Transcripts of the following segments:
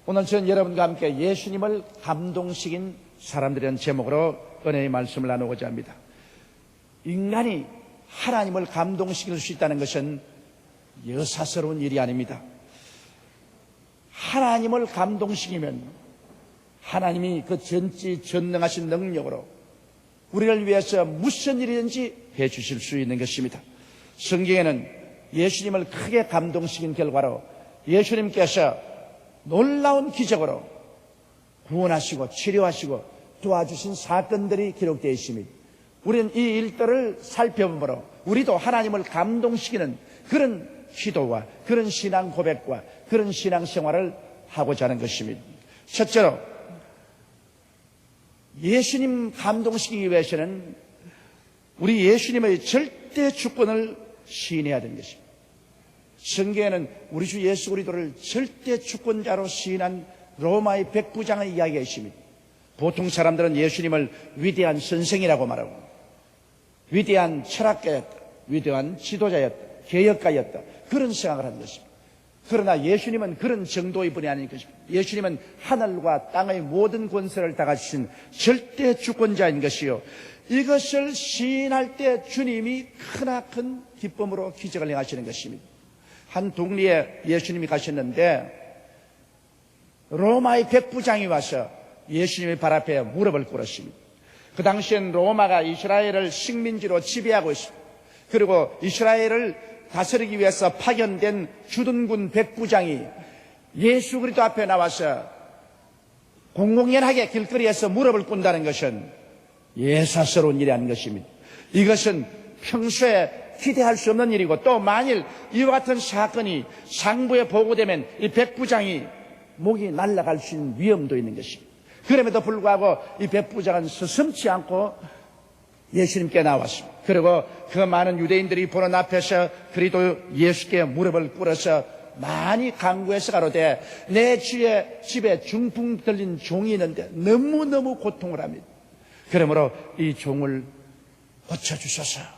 오늘 저는 여러분과 함께 예수님을 감동시킨 사람들이라는 제목으로 은혜의 말씀을 나누고자 합니다. 인간이 하나님을 감동시킬 수 있다는 것은 여사스러운 일이 아닙니다. 하나님을 감동시키면 하나님이 그 전지전능하신 능력으로 우리를 위해서 무슨 일이든지 해주실 수 있는 것입니다. 성경에는 예수님을 크게 감동시킨 결과로 예수님께서 놀라운 기적으로 구원하시고 치료하시고 도와주신 사건들이 기록되어 있습니다. 우리는 이 일들을 살펴보므로 우리도 하나님을 감동시키는 그런 기도와 그런 신앙 고백과 그런 신앙 생활을 하고자 하는 것입니다. 첫째로 예수님 감동시키기 위해서는 우리 예수님의 절대 주권을 시인해야 되는 것입니다. 성경에는 우리 주 예수 그리스도를 절대 주권자로 시인한 로마의 백부장의 이야기가 있습니다. 보통 사람들은 예수님을 위대한 선생이라고 말하고 위대한 철학가였다, 위대한 지도자였다, 개혁가였다 그런 생각을 하는 것입니다. 그러나 예수님은 그런 정도의 분이 아닌 것입니다. 예수님은 하늘과 땅의 모든 권세를 다 가지신 절대 주권자인 것이요, 이것을 시인할 때 주님이 크나큰 기쁨으로 기적을 행하시는 것입니다. 한 동리에 예수님이 가셨는데 로마의 백부장이 와서 예수님의 발 앞에 무릎을 꿇었습니다. 그 당시엔 로마가 이스라엘을 식민지로 지배하고 있습니다. 그리고 이스라엘을 다스리기 위해서 파견된 주둔군 백부장이 예수 그리스도 앞에 나와서 공공연하게 길거리에서 무릎을 꿇는다는 것은 예사스러운 일이 아닌 것입니다. 이것은 평소에 기대할 수 없는 일이고, 또 만일 이와 같은 사건이 상부에 보고되면 이 백부장이 목이 날아갈 수 있는 위험도 있는 것입니다. 그럼에도 불구하고 이 백부장은 서슴지 않고 예수님께 나왔습니다. 그리고 그 많은 유대인들이 보는 앞에서 그리도 예수께 무릎을 꿇어서 많이 간구해서 가로되 내 집에 중풍 들린 종이 있는데 너무너무 고통을 합니다. 그러므로 이 종을 고쳐주소서.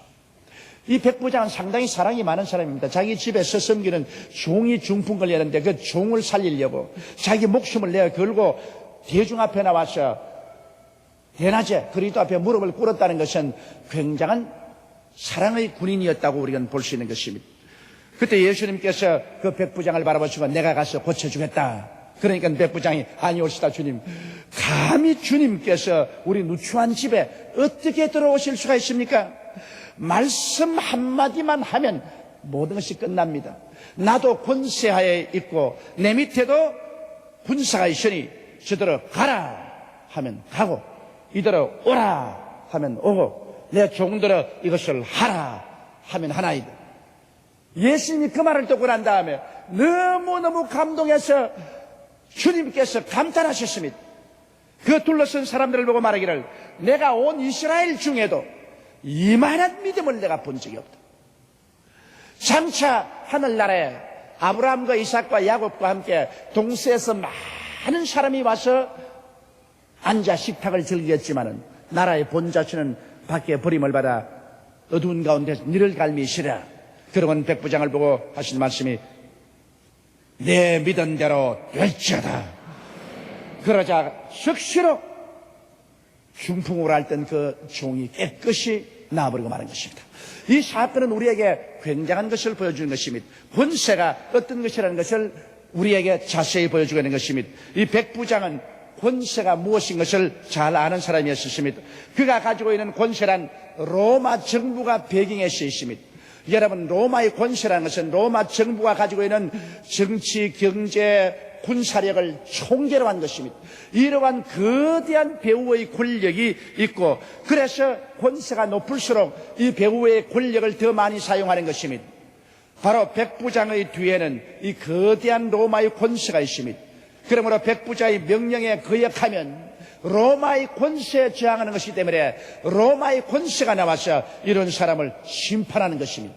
이 백부장은 상당히 사랑이 많은 사람입니다. 자기 집에서 섬기는 종이 중풍 걸렸는데 그 종을 살리려고 자기 목숨을 내어 걸고 대중 앞에 나와서 대낮에 그리스도 앞에 무릎을 꿇었다는 것은 굉장한 사랑의 군인이었다고 우리가 볼 수 있는 것입니다. 그때 예수님께서 그 백부장을 바라보시고 내가 가서 고쳐주겠다. 그러니까 백부장이 아니옵시다 주님. 감히 주님께서 우리 누추한 집에 어떻게 들어오실 수가 있습니까? 말씀 한마디만 하면 모든 것이 끝납니다. 나도 권세하에 있고 내 밑에도 군사가 있으니 저더러 가라 하면 가고 이더러 오라 하면 오고 내 종들어 이것을 하라 하면 하나이다. 예수님이 그 말을 듣고 난 다음에 너무너무 감동해서 주님께서 감탄하셨습니다. 그 둘러선 사람들을 보고 말하기를 내가 온 이스라엘 중에도 이만한 믿음을 내가 본 적이 없다. 장차 하늘나라에 아브라함과 이삭과 야곱과 함께 동서에서 많은 사람이 와서 앉아 식탁을 즐기겠지만은 나라의 본자치는 밖에 버림을 받아 어두운 가운데서 니를 갈미시라. 그러고는 백부장을 보고 하신 말씀이 내 믿은 대로 될지어다. 그러자 즉시로 중풍으로 앓던 그 종이 깨끗이 나아버리고 마는 것입니다. 이 사건은 우리에게 굉장한 것을 보여주는 것입니다. 권세가 어떤 것이라는 것을 우리에게 자세히 보여주고 있는 것입니다. 이 백부장은 권세가 무엇인 것을 잘 아는 사람이었습니다. 그가 가지고 있는 권세란 로마 정부가 배경에 서 있습니다. 여러분, 로마의 권세라는 것은 로마 정부가 가지고 있는 정치, 경제, 군사력을 총재로 한 것입니다. 이러한 거대한 배후의 권력이 있고 그래서 권세가 높을수록 이 배후의 권력을 더 많이 사용하는 것입니다. 바로 백부장의 뒤에는 이 거대한 로마의 권세가 있습니다. 그러므로 백부장의 명령에 거역하면 로마의 권세에 저항하는 것이기 때문에 로마의 권세가 나와서 이런 사람을 심판하는 것입니다.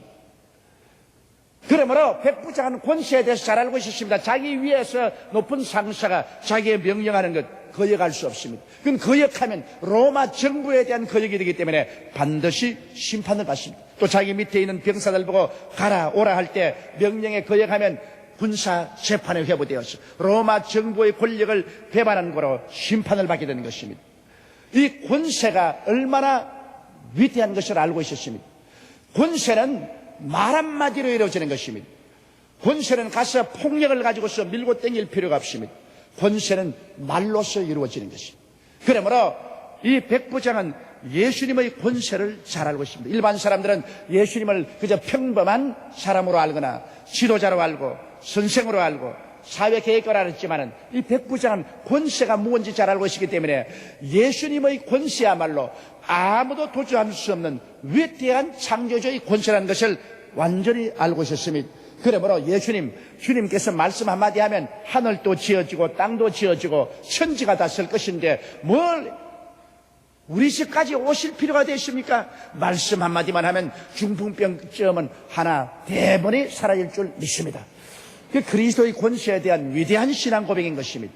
그러므로 백부장은 권세에 대해서 잘 알고 있었습니다. 자기 위에서 높은 상사가 자기의 명령하는 것 거역할 수 없습니다. 그건 거역하면 로마 정부에 대한 거역이 되기 때문에 반드시 심판을 받습니다. 또 자기 밑에 있는 병사들 보고 가라 오라 할 때 명령에 거역하면 군사 재판에 회부되어서 로마 정부의 권력을 배반한 거로 심판을 받게 되는 것입니다. 이 권세가 얼마나 위대한 것을 알고 있었습니다. 권세는 말 한마디로 이루어지는 것입니다. 권세는 가서 폭력을 가지고서 밀고 땡길 필요가 없습니다. 권세는 말로서 이루어지는 것입니다. 그러므로 이 백부장은 예수님의 권세를 잘 알고 있습니다. 일반 사람들은 예수님을 그저 평범한 사람으로 알거나 지도자로 알고 선생으로 알고 사회계획가로 알았지만은 이 백부장은 권세가 무엇인지 잘 알고 있기 때문에 예수님의 권세야말로 아무도 도주할 수 없는 위대한 창조주의 권세라는 것을 완전히 알고 있었습니다. 그러므로 주님께서 말씀 한마디 하면 하늘도 지어지고 땅도 지어지고 천지가 다 설 것인데 뭘 우리 집까지 오실 필요가 되십니까? 말씀 한마디만 하면 중풍병쯤은 하나 대번에 사라질 줄 믿습니다. 그 그리스도의 권세에 대한 위대한 신앙 고백인 것입니다.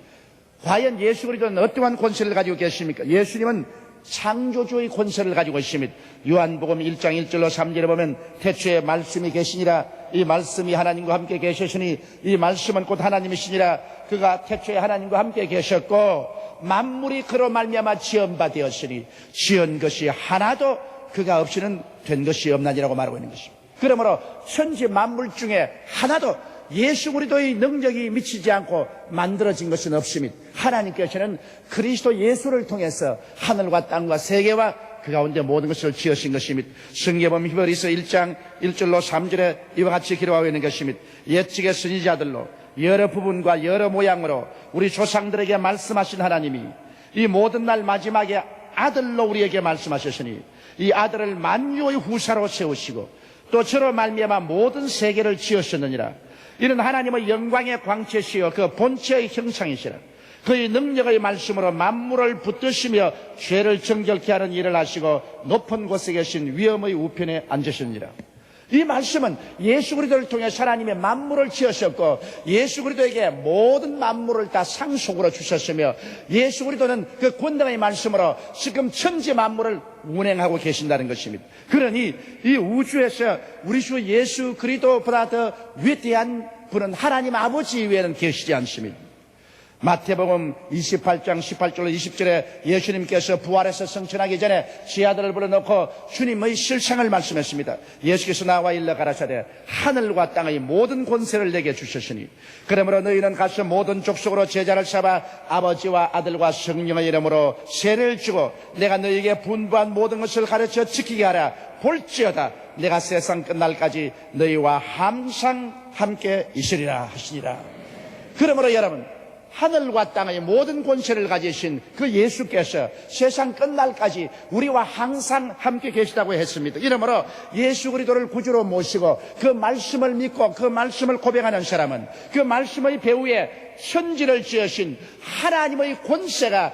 과연 예수 그리스도는 어떠한 권세를 가지고 계십니까? 예수님은 창조주의 권세를 가지고 있습니다. 요한복음 1장 1절로 3절에 보면 태초에 말씀이 계시니라 이 말씀이 하나님과 함께 계셨으니 이 말씀은 곧 하나님이시니라 그가 태초에 하나님과 함께 계셨고 만물이 그로 말미암아 지은 바 되었으니 지은 것이 하나도 그가 없이는 된 것이 없나니라고 말하고 있는 것입니다. 그러므로 천지 만물 중에 하나도 예수 그리스도의 능력이 미치지 않고 만들어진 것은 없습니다. 하나님께서는 그리스도 예수를 통해서 하늘과 땅과 세계와 그 가운데 모든 것을 지으신 것입니다. 성경에 보면 히브리서 1장 1절로 3절에 이와 같이 기록하고 있는 것입니다. 옛적의 선지자들로 여러 부분과 여러 모양으로 우리 조상들에게 말씀하신 하나님이 이 모든 날 마지막에 아들로 우리에게 말씀하셨으니 이 아들을 만유의 후사로 세우시고 또 저로 말미암아 모든 세계를 지으셨느니라. 이는 하나님의 영광의 광채시여 그 본체의 형상이시라. 그의 능력의 말씀으로 만물을 붙드시며 죄를 정결케 하는 일을 하시고 높은 곳에 계신 위엄의 우편에 앉으시니라. 이 말씀은 예수 그리스도를 통해 하나님의 만물을 지으셨고 예수 그리스도에게 모든 만물을 다 상속으로 주셨으며 예수 그리스도는 그 권능의 말씀으로 지금 천지 만물을 운행하고 계신다는 것입니다. 그러니 이 우주에서 우리 주 예수 그리스도보다 더 위대한 분은 하나님 아버지 이외에는 계시지 않습니다. 마태복음 28장 18절로 20절에 예수님께서 부활해서 성천하기 전에 지 아들을 불러놓고 주님의 실상을 말씀했습니다. 예수께서 나와 일러 가라사대 하늘과 땅의 모든 권세를 내게 주셨으니 그러므로 너희는 가서 모든 족속으로 제자를 삼아 아버지와 아들과 성령의 이름으로 세례를 주고 내가 너희에게 분부한 모든 것을 가르쳐 지키게 하라. 볼지어다 내가 세상 끝날까지 너희와 항상 함께 있으리라 하시니라. 그러므로 여러분 하늘과 땅의 모든 권세를 가지신 그 예수께서 세상 끝날까지 우리와 항상 함께 계시다고 했습니다. 이러므로 예수 그리스도를 구주로 모시고 그 말씀을 믿고 그 말씀을 고백하는 사람은 그 말씀의 배후에 천지를 지으신 하나님의 권세가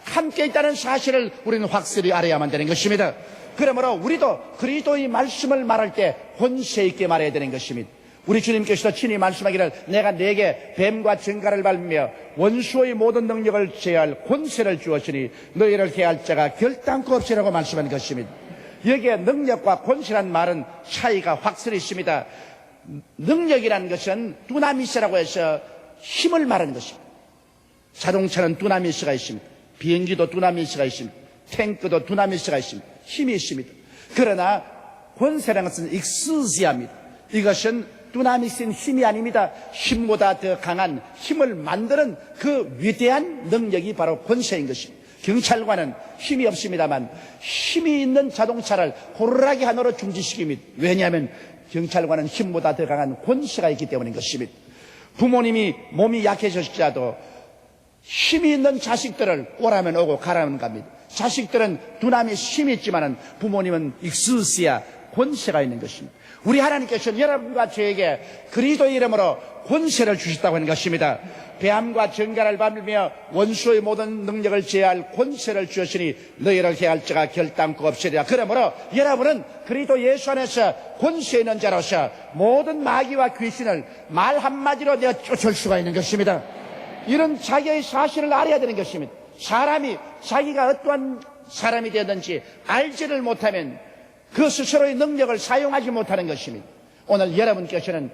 함께 있다는 사실을 우리는 확실히 알아야만 되는 것입니다. 그러므로 우리도 그리스도의 말씀을 말할 때 권세 있게 말해야 되는 것입니다. 우리 주님께서도 친히 말씀하기를 내가 네게 뱀과 증가를 밟으며 원수의 모든 능력을 제할 권세를 주었으니 너희를 대할 자가 결단코 없으라고 말씀한 것입니다. 여기에 능력과 권세란 말은 차이가 확실히 있습니다. 능력이라는 것은 두나미스라고 해서 힘을 말하는 것입니다. 자동차는 두나미스가 있습니다. 비행기도 두나미스가 있습니다. 탱크도 두나미스가 있습니다. 힘이 있습니다. 그러나 권세라는 것은 익스지아입니다. 이것은 두나미스인 힘이 아닙니다. 힘보다 더 강한 힘을 만드는 그 위대한 능력이 바로 권세인 것입니다. 경찰관은 힘이 없습니다만 힘이 있는 자동차를 호루라기 하나로 중지시킵니다. 왜냐하면 경찰관은 힘보다 더 강한 권세가 있기 때문인 것입니다. 부모님이 몸이 약해졌자도 힘이 있는 자식들을 오라면 오고 가라면 갑니다. 자식들은 두나미스 힘이 있지만 부모님은 익스시아 권세가 있는 것입니다. 우리 하나님께서는 여러분과 저에게 그리스도의 이름으로 권세를 주셨다고 하는 것입니다. 배암과 정갈을 밟으며 원수의 모든 능력을 제할 권세를 주셨으니 너희를 대할 자가 결단코 없으리라. 그러므로 여러분은 그리스도 예수 안에서 권세 있는 자로서 모든 마귀와 귀신을 말 한마디로 내어 쫓을 수가 있는 것입니다. 이런 자기의 사실을 알아야 되는 것입니다. 사람이 자기가 어떠한 사람이 되었는지 알지를 못하면 그 스스로의 능력을 사용하지 못하는 것입니다. 오늘 여러분께서는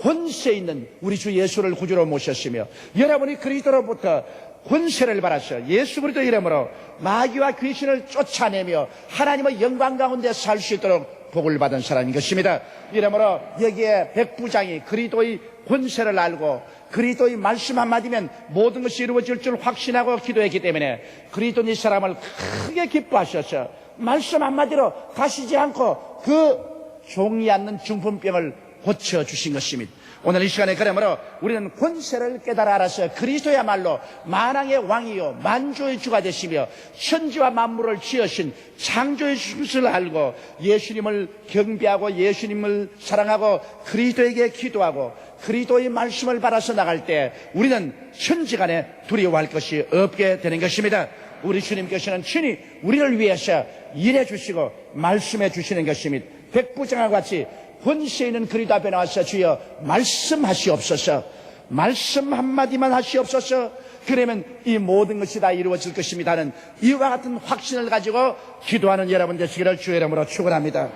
권세 있는 우리 주 예수를 구주로 모셨으며 여러분이 그리스도로부터 권세를 받았어 예수 그리스도 이름으로 마귀와 귀신을 쫓아내며 하나님의 영광 가운데 살 수 있도록 복을 받은 사람인 것입니다. 이러므로 여기에 백부장이 그리스도의 권세를 알고 그리스도의 말씀 한마디면 모든 것이 이루어질 줄 확신하고 기도했기 때문에 그리스도는 이 사람을 크게 기뻐하셔서 말씀 한마디로 가시지 않고 그 종이 않는 중풍병을 고쳐주신 것입니다. 오늘 이 시간에 그러므로 우리는 권세를 깨달아 알아서 그리스도야말로 만왕의 왕이요 만주의 주가 되시며 천지와 만물을 지으신 창조의 주를 알고 예수님을 경배하고 예수님을 사랑하고 그리스도에게 기도하고 그리스도의 말씀을 받아서 나갈 때 우리는 천지간에 두려워할 것이 없게 되는 것입니다. 우리 주님께서는 친히 우리를 위해서 일해 주시고 말씀해 주시는 것입니다. 백부장과 같이 권세 있는 그리스도 앞에 나와서 주여 말씀하시옵소서 말씀 한마디만 하시옵소서 그러면 이 모든 것이 다 이루어질 것입니다 하는 이와 같은 확신을 가지고 기도하는 여러분 되시기를 주의 이름으로 축원합니다.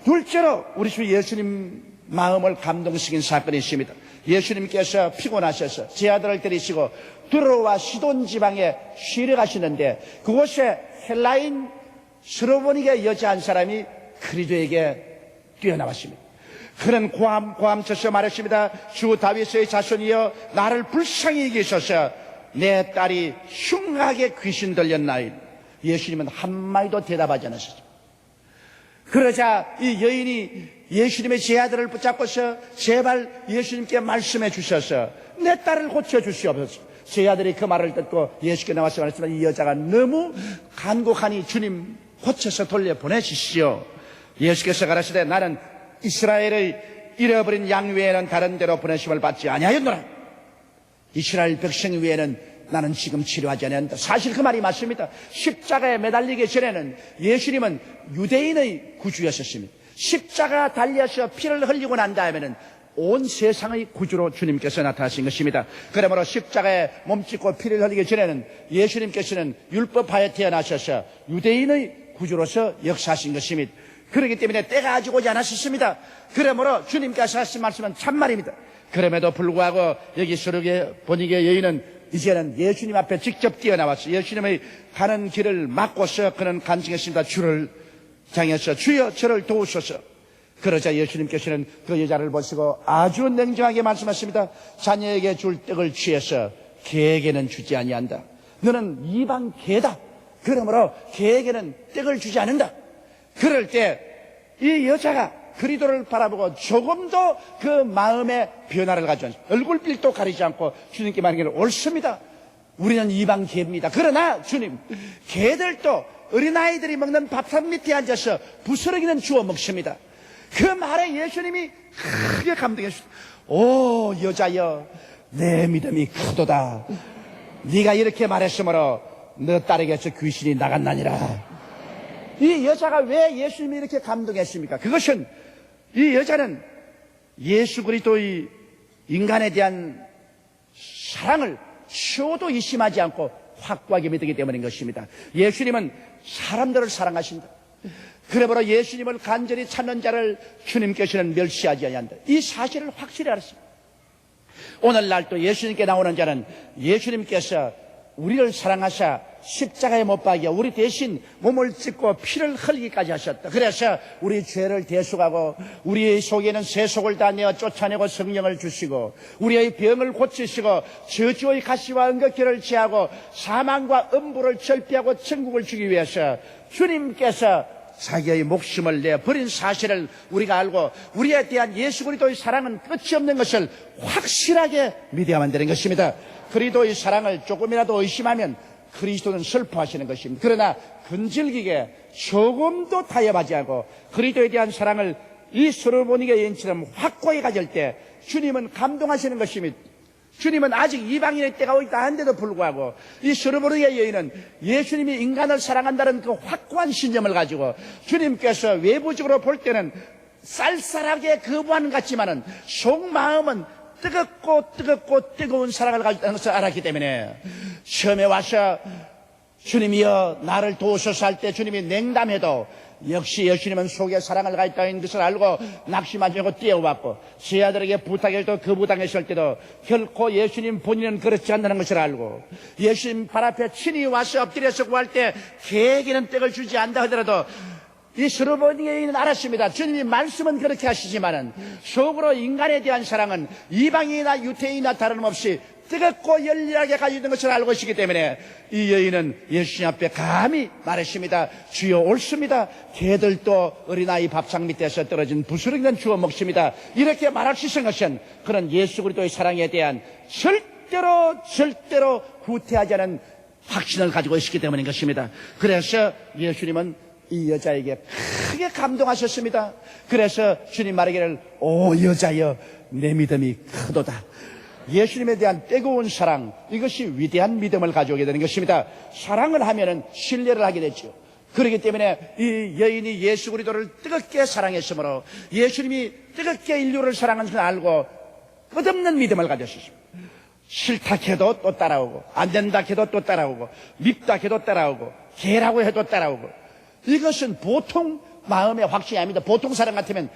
둘째로 우리 주 예수님 마음을 감동시킨 사건이 있습니다. 예수님께서 피곤하셔서 제 아들을 데리시고 두로와 시돈 지방에 쉬러 가시는데 그곳에 헬라인 스로보니게 여자 한 사람이 그리스도에게 뛰어나왔습니다. 그는 고함쳐서 말했습니다. 주 다윗의 자손이여 나를 불쌍히 여기소서 내 딸이 흉하게 귀신 들렸나이다. 예수님은 한마디도 대답하지 않으셨습니다. 그러자 이 여인이 예수님의 제 아들을 붙잡고서 제발 예수님께 말씀해 주셔서 내 딸을 고쳐주시옵소서. 제 아들이 그 말을 듣고 예수께 나와서 말했지만 이 여자가 너무 간곡하니 주님 고쳐서 돌려보내시시오. 예수께서 가라사대 나는 이스라엘의 잃어버린 양 외에는 다른 데로 보내심을 받지 아니하였노라. 이스라엘 백성 외에는 나는 지금 치료하지 않는다. 사실 그 말이 맞습니다. 십자가에 매달리기 전에는 예수님은 유대인의 구주였었습니다. 십자가 달려서 피를 흘리고 난 다음에는 온 세상의 구주로 주님께서 나타나신 것입니다. 그러므로 십자가에 몸짓고 피를 흘리기 전에는 예수님께서는 율법하에 태어나셔서 유대인의 구주로서 역사하신 것입니다. 그렇기 때문에 때가 아직 오지 않았습니다. 그러므로 주님께서 하신 말씀은 참말입니다. 그럼에도 불구하고 여기 스룹의 보니게 여인은 이제는 예수님 앞에 직접 뛰어나와서 예수님의 가는 길을 막고서 그는 간증했습니다. 주를 향해서 주여 저를 도우소서. 그러자 예수님께서는 그 여자를 보시고 아주 냉정하게 말씀하십니다. 자녀에게 줄 떡을 취해서 개에게는 주지 아니한다. 너는 이방 개다. 그러므로 개에게는 떡을 주지 않는다. 그럴 때 이 여자가 그리스도를 바라보고 조금도 그 마음의 변화를 가져온 얼굴빛도 가리지 않고 주님께 말하기를 옳습니다. 우리는 이방 개입니다. 그러나 주님 개들도 어린아이들이 먹는 밥상 밑에 앉아서 부스러기는 주워 먹습니다. 그 말에 예수님이 크게 감동했습니다. 오 여자여 내 믿음이 크도다. 네가 이렇게 말했으므로 너 딸에게서 귀신이 나갔나니라. 이 여자가 왜 예수님이 이렇게 감동했습니까? 그것은 이 여자는 예수 그리스도의 인간에 대한 사랑을 쇼도 의심하지 않고 확고하게 믿기 때문인 것입니다. 예수님은 사람들을 사랑하신다. 그러므로 예수님을 간절히 찾는 자를 주님께서는 멸시하지 아니한다. 이 사실을 확실히 알았습니다. 오늘날 또 예수님께 나오는 자는 예수님께서 우리를 사랑하사 십자가에 못 박여 우리 대신 몸을 찢고 피를 흘리기까지 하셨다. 그래서 우리 죄를 대속하고 우리의 속에는 새 속을 다 내어 쫓아내고 성령을 주시고 우리의 병을 고치시고 저주의 가시와 은극기를 제하고 사망과 음부를 절피하고 천국을 주기 위해서 주님께서 자기의 목숨을 내 버린 사실을 우리가 알고 우리에 대한 예수 그리스도의 사랑은 끝이 없는 것을 확실하게 믿어야만 되는 것입니다. 그리스도의 사랑을 조금이라도 의심하면 그리스도는 슬퍼하시는 것입니다. 그러나 근질기게 조금도 타협하지 않고 그리스도에 대한 사랑을 이 스로보니게 여인처럼 확고히 가질 때 주님은 감동하시는 것입니다. 주님은 아직 이방인의 때가 오지 않은데도 불구하고 이 스로보니게 여인은 예수님이 인간을 사랑한다는 그 확고한 신념을 가지고 주님께서 외부적으로 볼 때는 쌀쌀하게 거부하는 것 같지만은 속마음은 뜨거운 사랑을 가지고 있다는 것을 알았기 때문에 처음에 와서 주님이여 나를 도우소서 할 때 주님이 냉담해도 역시 예수님은 속에 사랑을 가졌다는 것을 알고 낙심하지 않고 뛰어왔고 제 아들에게 부탁해도 거부당했을 때도 결코 예수님 본인은 그렇지 않다는 것을 알고 예수님 발 앞에 친히 와서 엎드려서 구할 때 개에게는 떡을 주지 않다 하더라도 이 스로보니에는 알았습니다. 주님이 말씀은 그렇게 하시지만은 속으로 인간에 대한 사랑은 이방인이나 유태인이나 다름없이 뜨겁고 열렬하게 가지고 있는 것을 알고 있기 때문에 이 여인은 예수님 앞에 감히 말했습니다. 주여 옳습니다. 개들도 어린아이 밥상 밑에서 떨어진 부스러기는 주워 먹습니다. 이렇게 말할 수 있는 것은 그런 예수 그리스도의 사랑에 대한 절대로 후퇴하지 않은 확신을 가지고 있기 때문인 것입니다. 그래서 예수님은 이 여자에게 크게 감동하셨습니다. 그래서 주님 말하기를 오 여자여 내 믿음이 크도다. 예수님에 대한 뜨거운 사랑, 이것이 위대한 믿음을 가져오게 되는 것입니다. 사랑을 하면은 신뢰를 하게 되죠. 그렇기 때문에 이 여인이 예수 그리스도를 뜨겁게 사랑했으므로 예수님이 뜨겁게 인류를 사랑하는 것을 알고 끝없는 믿음을 가졌습니다. 싫다 해도 또 따라오고 안 된다 해도 또 따라오고 밉다 해도 따라오고 개라고 해도 따라오고 이것은 보통 마음의 확신이 아닙니다. 보통 사람 같으면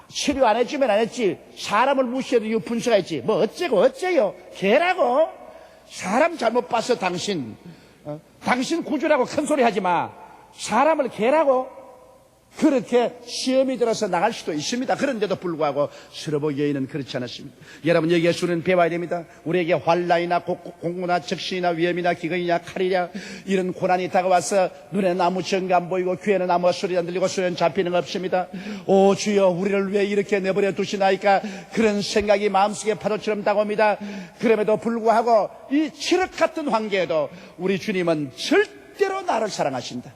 치료 안 해주면 안 했지 사람을 무시해도 이 분수가 있지 뭐 어째요 개라고 사람 잘못 봤어 당신 구주라고 큰 소리 하지 마 사람을 개라고 그렇게 시험이 들어서 나갈 수도 있습니다. 그런데도 불구하고 스로보 여인은 그렇지 않았습니다. 여러분 여기에 수는 배워야 됩니다. 우리에게 환난이나 공고나 적신이나 위험이나 기근이나 칼이냐 이런 고난이 다가와서 눈에는 아무 증거 안 보이고 귀에는 아무 소리 안 들리고 손에는 잡히는 거 없습니다. 오 주여 우리를 왜 이렇게 내버려 두시나이까 그런 생각이 마음속에 파도처럼 다가옵니다. 그럼에도 불구하고 이 칠흑 같은 환경에도 우리 주님은 절대로 나를 사랑하신다.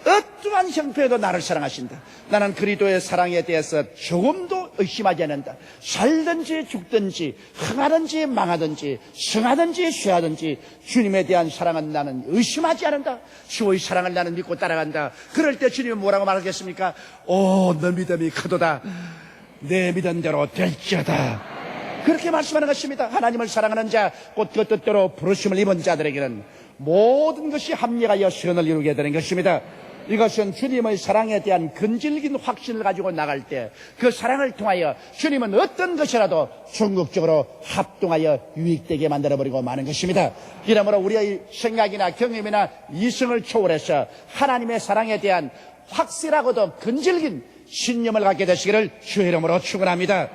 어떠한 형편에도 나를 사랑하신다. 나는 그리스도의 사랑에 대해서 조금도 의심하지 않는다. 살든지 죽든지 흥하든지 망하든지 성하든지 쇠하든지 주님에 대한 사랑은 나는 의심하지 않는다. 주의 사랑을 나는 믿고 따라간다. 그럴 때 주님은 뭐라고 말하겠습니까? 오, 너 믿음이 크도다. 내 믿은 대로 될지어다. 그렇게 말씀하는 것입니다. 하나님을 사랑하는 자, 곧 그 뜻대로 부르심을 입은 자들에게는 모든 것이 합력하여 선을 이루게 되는 것입니다. 이것은 주님의 사랑에 대한 근질긴 확신을 가지고 나갈 때 그 사랑을 통하여 주님은 어떤 것이라도 궁극적으로 합동하여 유익되게 만들어버리고 마는 것입니다. 이러므로 우리의 생각이나 경험이나 이성을 초월해서 하나님의 사랑에 대한 확실하고도 근질긴 신념을 갖게 되시기를 주의 이름으로 축원합니다.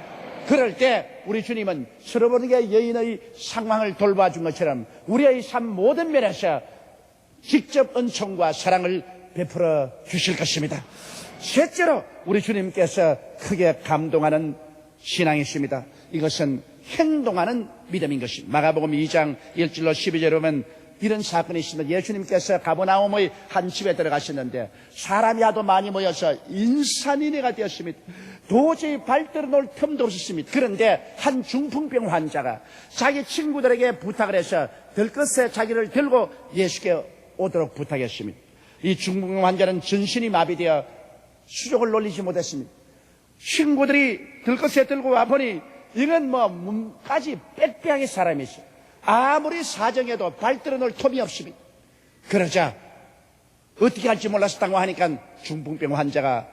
그럴 때 우리 주님은 스로보니게 여인의 상황을 돌봐준 것처럼 우리의 삶 모든 면에서 직접 은총과 사랑을 베풀어 주실 것입니다. 셋째로 우리 주님께서 크게 감동하는 신앙이십니다. 이것은 행동하는 믿음인 것입니다. 마가복음 2장 1절로 12절에 보면 이런 사건이 있습니다. 예수님께서 가버나움의 한 집에 들어가셨는데 사람이 하도 많이 모여서 인산인해가 되었습니다. 도저히 발들어 놓을 틈도 없었습니다. 그런데 한 중풍병 환자가 자기 친구들에게 부탁을 해서 들것에 자기를 들고 예수께 오도록 부탁했습니다. 이 중풍병 환자는 전신이 마비되어 수족을 놀리지 못했습니다. 친구들이 들것에 들고 와보니 이건 몸까지 빽빽하게 사람이 있어요. 아무리 사정해도 발들어 놓을 틈이 없습니다. 그러자 어떻게 할지 몰라서 당황하니까 중풍병 환자가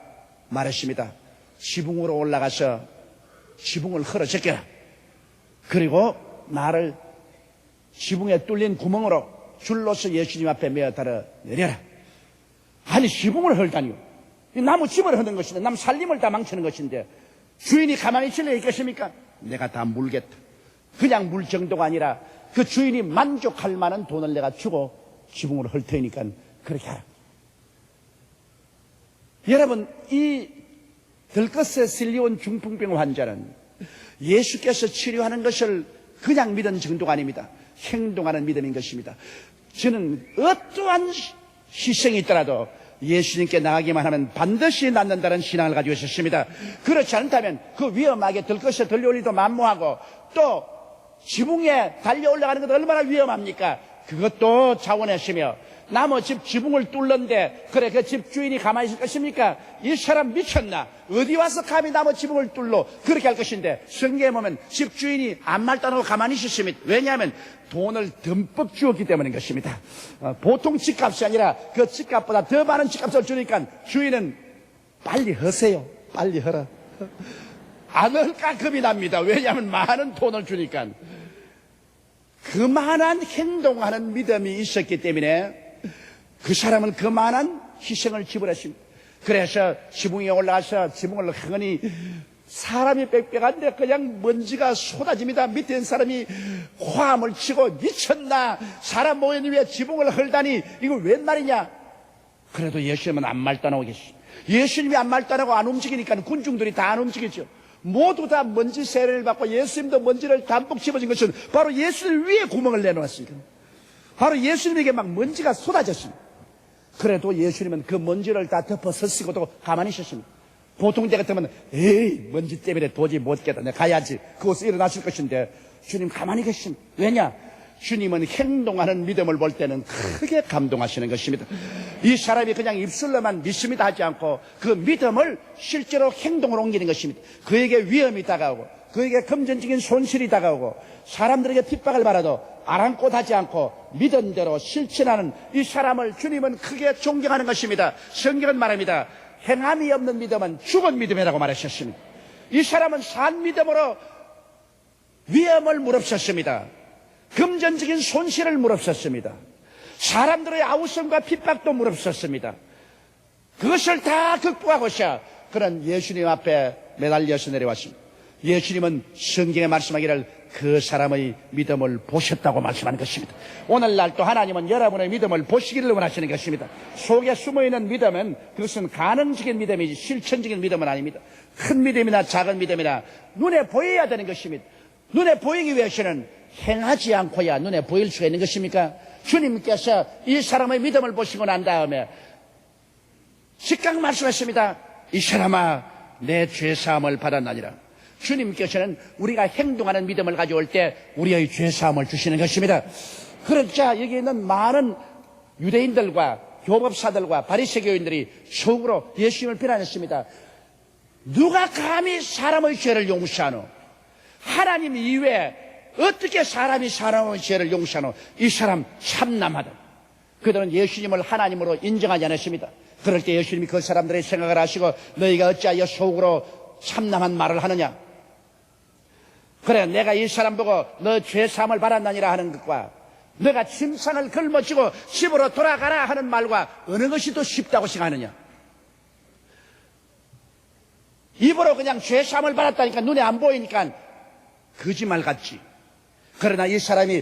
말했습니다. 지붕으로 올라가서 지붕을 흘러 제껴라. 그리고 나를 지붕에 뚫린 구멍으로 줄로서 예수님 앞에 메어달아 내려라. 아니 지붕을 헐다니요. 나무 집을 허는 것인데 남 살림을 다 망치는 것인데 주인이 가만히 있을 리 있겠습니까? 내가 다 물겠다. 그냥 물 정도가 아니라 그 주인이 만족할 만한 돈을 내가 주고 지붕을 헐 테니까 그렇게 하라. 여러분 이 들것에 실려온 중풍병 환자는 예수께서 치료하는 것을 그냥 믿은 정도가 아닙니다. 행동하는 믿음인 것입니다. 저는 어떠한 희생이 있더라도 예수님께 나가기만 하면 반드시 낫는다는 신앙을 가지고 있었습니다. 그렇지 않다면 그 위험하게 들것에 들려올리도 만무하고 또 지붕에 달려 올라가는 것도 얼마나 위험합니까? 그것도 자원했으며 남의 집 지붕을 뚫는데 그래 그 집주인이 가만히 있을 것입니까? 이 사람 미쳤나? 어디 와서 감히 남의 지붕을 뚫러 그렇게 할 것인데, 성경에 보면 집주인이 아무 말도 안 하고 가만히 있었습니다. 왜냐하면 돈을 듬뿍 주었기 때문인 것입니다. 보통 집값이 아니라 그 집값보다 더 많은 집값을 주니까 주인은 빨리 하세요. 빨리 하라. 안 할까 겁이 납니다. 왜냐하면 많은 돈을 주니까. 그만한 행동하는 믿음이 있었기 때문에 그 사람은 그만한 희생을 지불했습니다. 그래서 지붕에 올라가서 지붕을 흔히 사람이 빽빽한데 그냥 먼지가 쏟아집니다. 밑에 있는 사람이 화음을 치고 미쳤나? 사람 모인 위에 지붕을 헐다니 이거 웬 말이냐? 그래도 예수님은 아무 말도 안 하고 계시죠. 예수님이 아무 말도 안 하고 안 움직이니까 군중들이 다 안 움직이죠. 모두 다 먼지 세례를 받고 예수님도 먼지를 담뿍 집어진 것은 바로 예수님 위에 구멍을 내놓았습니다. 바로 예수님에게 막 먼지가 쏟아졌습니다. 그래도 예수님은 그 먼지를 다 덮어 서시고도 가만히 있었습니다. 보통 때 같으면 에이 먼지 때문에 도저히 못 겠다 내가 가야지 그것을 일어나실 것인데 주님 가만히 계십니다. 왜냐? 주님은 행동하는 믿음을 볼 때는 크게 감동하시는 것입니다. 이 사람이 그냥 입술로만 믿습니다 하지 않고 그 믿음을 실제로 행동으로 옮기는 것입니다. 그에게 위험이 다가오고 그에게 금전적인 손실이 다가오고 사람들에게 핍박을 받아도 아랑곳하지 않고 믿음대로 실천하는 이 사람을 주님은 크게 존경하는 것입니다. 성경은 말합니다. 행함이 없는 믿음은 죽은 믿음이라고 말하셨습니다. 이 사람은 산 믿음으로 위험을 무릅쓰었습니다. 금전적인 손실을 무릅쓰었습니다. 사람들의 아우성과 핍박도 무릅쓰었습니다. 그것을 다 극복하고서 그런 예수님 앞에 매달려서 내려왔습니다. 예수님은 성경에 말씀하기를 그 사람의 믿음을 보셨다고 말씀하는 것입니다. 오늘날 또 하나님은 여러분의 믿음을 보시기를 원하시는 것입니다. 속에 숨어있는 믿음은 그것은 가능적인 믿음이지 실천적인 믿음은 아닙니다. 큰 믿음이나 작은 믿음이나 눈에 보여야 되는 것입니다. 눈에 보이기 위해서는 행하지 않고야 눈에 보일 수가 있는 것입니까? 주님께서 이 사람의 믿음을 보시고 난 다음에 즉각 말씀하십니다. 이 사람아 내 죄사함을 받았나니라. 주님께서는 우리가 행동하는 믿음을 가져올 때 우리의 죄사함을 주시는 것입니다. 그러자 여기 있는 많은 유대인들과 교법사들과 바리새교인들이 속으로 예수님을 비난했습니다. 누가 감히 사람의 죄를 용서하노? 하나님 이외에 어떻게 사람이 사람의 죄를 용서하노? 이 사람 참남하다. 그들은 예수님을 하나님으로 인정하지 않았습니다. 그럴 때 예수님이 그 사람들의 생각을 하시고 너희가 어찌하여 속으로 참남한 말을 하느냐? 그래 내가 이 사람 보고 너 죄사함을 받았나니라 하는 것과 너가 침상을 걸머쥐고 집으로 돌아가라 하는 말과 어느 것이 더 쉽다고 생각하느냐? 입으로 그냥 죄사함을 받았다니까 눈에 안 보이니까 거짓말 같지. 그러나 이 사람이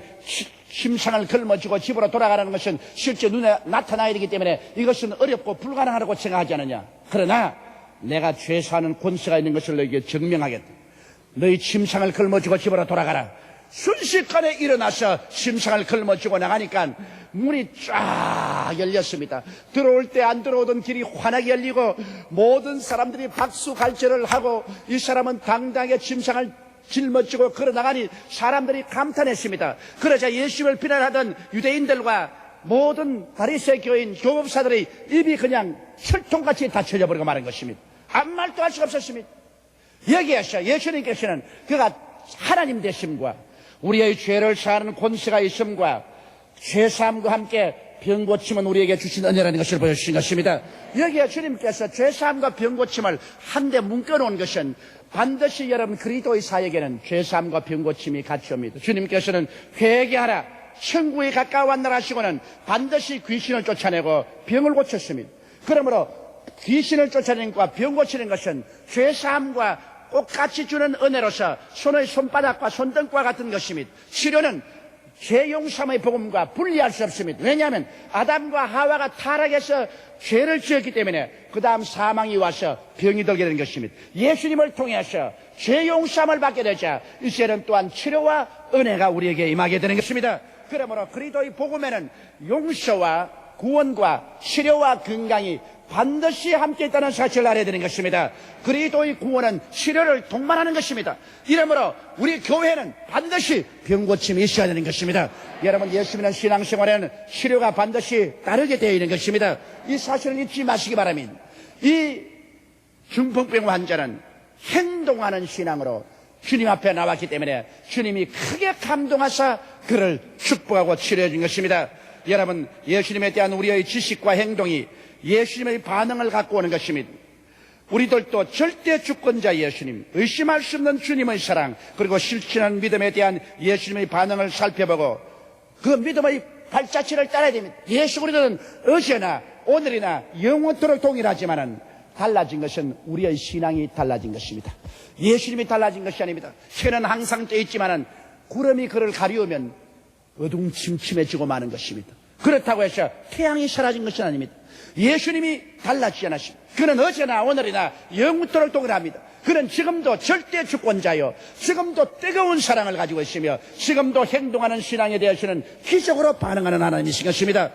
침상을 걸머쥐고 집으로 돌아가라는 것은 실제 눈에 나타나야 되기 때문에 이것은 어렵고 불가능하다고 생각하지 않느냐? 그러나 내가 죄사하는 권세가 있는 것을 너에게 증명하겠다. 너희 침상을 걸머쥐고 집으로 돌아가라. 순식간에 일어나서 침상을 걸머쥐고 나가니까 문이 쫙 열렸습니다. 들어올 때 안 들어오던 길이 환하게 열리고 모든 사람들이 박수 갈채를 하고 이 사람은 당당하게 침상을 짊어지고 걸어나가니 사람들이 감탄했습니다. 그러자 예수를 비난하던 유대인들과 모든 바리새 교인 교법사들의 입이 그냥 철통같이 닫혀져 버리고 마는 것입니다. 아무 말도 할 수가 없었습니다. 여기에서 예수님께서는 그가 하나님 되심과 우리의 죄를 사하는 권세가 있음과 죄사함과 함께 병고침은 우리에게 주신 은혜라는 것을 보여주신 것입니다. 여기에 주님께서 죄사함과 병고침을 한데 묶어놓은 것은 반드시 여러분 그리스도의 사역에는 죄사함과 병고침이 같이 옵니다. 주님께서는 회개하라 천국에 가까워왔느라 하시고는 반드시 귀신을 쫓아내고 병을 고쳤습니다. 그러므로 귀신을 쫓아내는 것과 병 고치는 것은 죄사함과 똑같이 주는 은혜로서 손의 손바닥과 손등과 같은 것입니다. 치료는 죄 용서의 복음과 분리할 수 없습니다. 왜냐하면 아담과 하와가 타락해서 죄를 지었기 때문에 그 다음 사망이 와서 병이 들게 되는 것입니다. 예수님을 통해서 죄 용서함을 받게 되자 이제는 또한 치료와 은혜가 우리에게 임하게 되는 것입니다. 그러므로 그리스도의 복음에는 용서와 구원과 치료와 건강이 반드시 함께 있다는 사실을 알아야 되는 것입니다. 그리스도의 구원은 치료를 동반하는 것입니다. 이러므로 우리 교회는 반드시 병고침이 있어야 되는 것입니다. 여러분, 예수 믿는 신앙생활에는 치료가 반드시 따르게 되어 있는 것입니다. 이 사실을 잊지 마시기 바랍니다. 이 중풍병 환자는 행동하는 신앙으로 주님 앞에 나왔기 때문에 주님이 크게 감동하사 그를 축복하고 치료해 준 것입니다. 여러분, 예수님에 대한 우리의 지식과 행동이 예수님의 반응을 갖고 오는 것입니다. 우리들도 절대 주권자 예수님, 의심할 수 없는 주님의 사랑, 그리고 실천한 믿음에 대한 예수님의 반응을 살펴보고 그 믿음의 발자취를 따라야 됩니다. 예수 그리스도는 어제나 오늘이나 영원토록 동일하지만은 달라진 것은 우리의 신앙이 달라진 것입니다. 예수님이 달라진 것이 아닙니다. 해는 항상 떠 있지만은 구름이 그를 가리우면 어둠침침해지고 마는 것입니다. 그렇다고 해서 태양이 사라진 것은 아닙니다. 예수님이 달라지지 않았습니다. 그는 어제나 오늘이나 영원토록 동일합니다. 그는 지금도 절대 주권자요, 지금도 뜨거운 사랑을 가지고 있으며 지금도 행동하는 신앙에 대해서는 기적으로 반응하는 하나님이신 것입니다.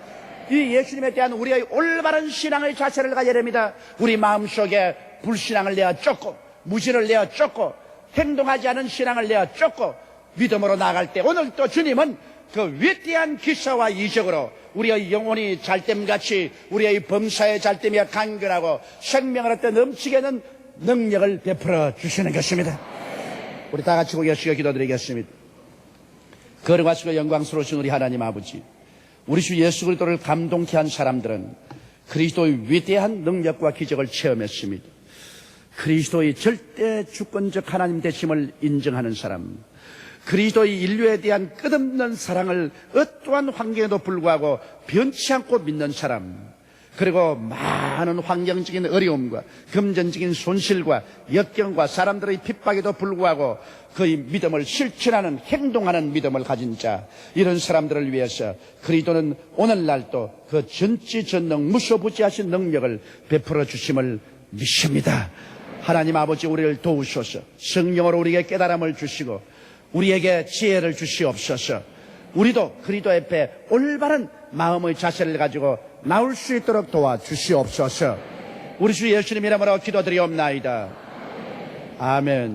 이 예수님에 대한 우리의 올바른 신앙의 자세를 가져야 됩니다. 우리 마음속에 불신앙을 내어 쫓고 무신을 내어 쫓고 행동하지 않은 신앙을 내어 쫓고 믿음으로 나아갈 때 오늘 또 주님은 그 위대한 기사와 이적으로 우리의 영혼이 잘됨같이 우리의 범사에 잘됨이야 강건하고 생명을 얻되 넘치게 하는 능력을 베풀어 주시는 것입니다. 우리 다 같이 고개 숙여 기도드리겠습니다. 거룩하시고 영광스러우신 우리 하나님 아버지, 우리 주 예수 그리스도를 감동케 한 사람들은 그리스도의 위대한 능력과 기적을 체험했습니다. 그리스도의 절대 주권적 하나님 되심을 인정하는 사람, 그리스도의 인류에 대한 끝없는 사랑을 어떠한 환경에도 불구하고 변치 않고 믿는 사람, 그리고 많은 환경적인 어려움과 금전적인 손실과 역경과 사람들의 핍박에도 불구하고 그의 믿음을 실천하는 행동하는 믿음을 가진 자, 이런 사람들을 위해서 그리스도는 오늘날도 그 전지전능 무소부지하신 능력을 베풀어 주심을 믿습니다. 하나님 아버지, 우리를 도우소서. 성령으로 우리에게 깨달음을 주시고 우리에게 지혜를 주시옵소서. 우리도 그리스도 앞에 올바른 마음의 자세를 가지고 나올 수 있도록 도와주시옵소서. 우리 주 예수님 이름으로 기도드리옵나이다. 아멘.